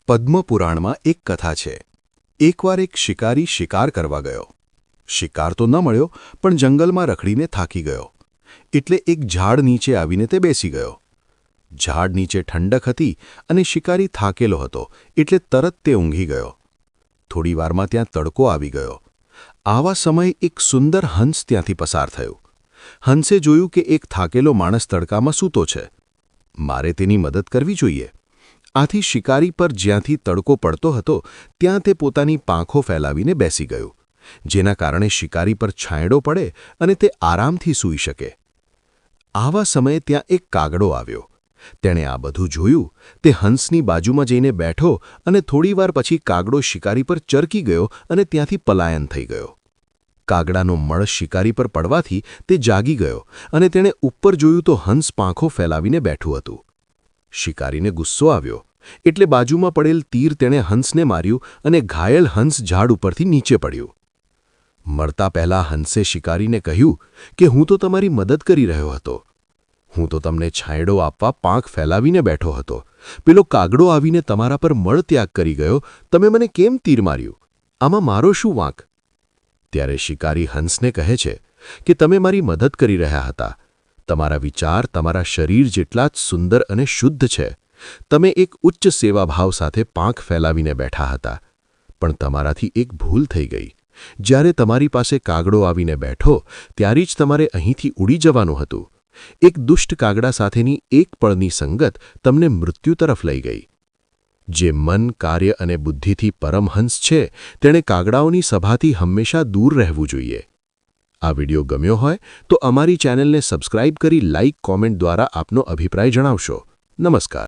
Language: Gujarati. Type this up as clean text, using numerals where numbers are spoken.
પદ્મપુરાણમાં એક કથા છે. એકવાર એક શિકારી શિકાર કરવા ગયો. શિકાર તો ન મળ્યો, પણ જંગલમાં રખડીને થાકી ગયો. એટલે એક ઝાડ નીચે આવીને તે બેસી ગયો. ઝાડ નીચે ઠંડક હતી અને શિકારી થાકેલો હતો, એટલે તરત તે ઊંઘી ગયો. થોડી વારમાં ત્યાં તડકો આવી ગયો. આવા સમયે એક સુંદર હંસ ત્યાંથી પસાર થયો. હંસે જોયું કે એક થાકેલો માણસ તડકામાં સૂતો છે. મારે તેની મદદ કરવી જોઈએ. આથી શિકારી પર જ્યાંથી તડકો પડતો હતો ત્યાં તે પોતાની પાંખો ફેલાવીને બેસી ગયું, જેના કારણે શિકારી પર છાંયડો પડે અને તે આરામથી સૂઈ શકે. આવા સમયે ત્યાં એક કાગડો આવ્યો. તેણે આ બધું જોયું. તે હંસની બાજુમાં જઈને બેઠો અને થોડીવાર પછી કાગડો શિકારી પર ચરકી ગયો અને ત્યાંથી પલાયન થઈ ગયો. કાગડાનો મળ શિકારી પર પડવાથી તે જાગી ગયો અને તેણે ઉપર જોયું તો હંસ પાંખો ફેલાવીને બેઠું હતું. શિકારીને ગુસ્સો આવ્યો, એટલે બાજુમાં પડેલ તીર તેણે હંસને માર્યું અને ઘાયલ હંસ ઝાડ ઉપરથી નીચે પડ્યું. મરતા પહેલાં હંસે શિકારીને કહ્યું કે હું તો તમારી મદદ કરી રહ્યો હતો. હું તો તમને છાંયડો આપવા પાંખ ફેલાવીને બેઠો હતો. પેલો કાગડો આવીને તમારા પર મળ ત્યાગ કરી ગયો. તમે મને કેમ તીર માર્યું? આમાં મારો શું વાંક? ત્યારે શિકારી હંસને કહે છે કે તમે મારી મદદ કરી રહ્યા હતા. તમારા વિચાર તમારા શરીર જેટલા જ સુંદર અને શુદ્ધ છે. તમે એક ઉચ્ચ સેવાભાવ સાથે પાંખ ફેલાવીને બેઠા હતા. પણ તમારાથી એક ભૂલ થઈ ગઈ. જ્યારે તમારી પાસે કાગડો આવીને બેઠો ત્યારે જ તમારે અહીંથી ઉડી જવાનું હતું. એક દુષ્ટ કાગડા સાથેની એક પળની સંગત તમને મૃત્યુ તરફ લઈ ગઈ. જે મન, કાર્ય અને બુદ્ધિથી પરમહંસ છે તેણે કાગડાઓની સભાથી હંમેશા દૂર રહેવું જોઈએ. આ વિડિયો ગમ્યો હોય તો અમારી ચેનલને સબસ્ક્રાઇબ કરી લાઇક, કોમેન્ટ દ્વારા આપનો અભિપ્રાય જણાવશો. નમસ્કાર.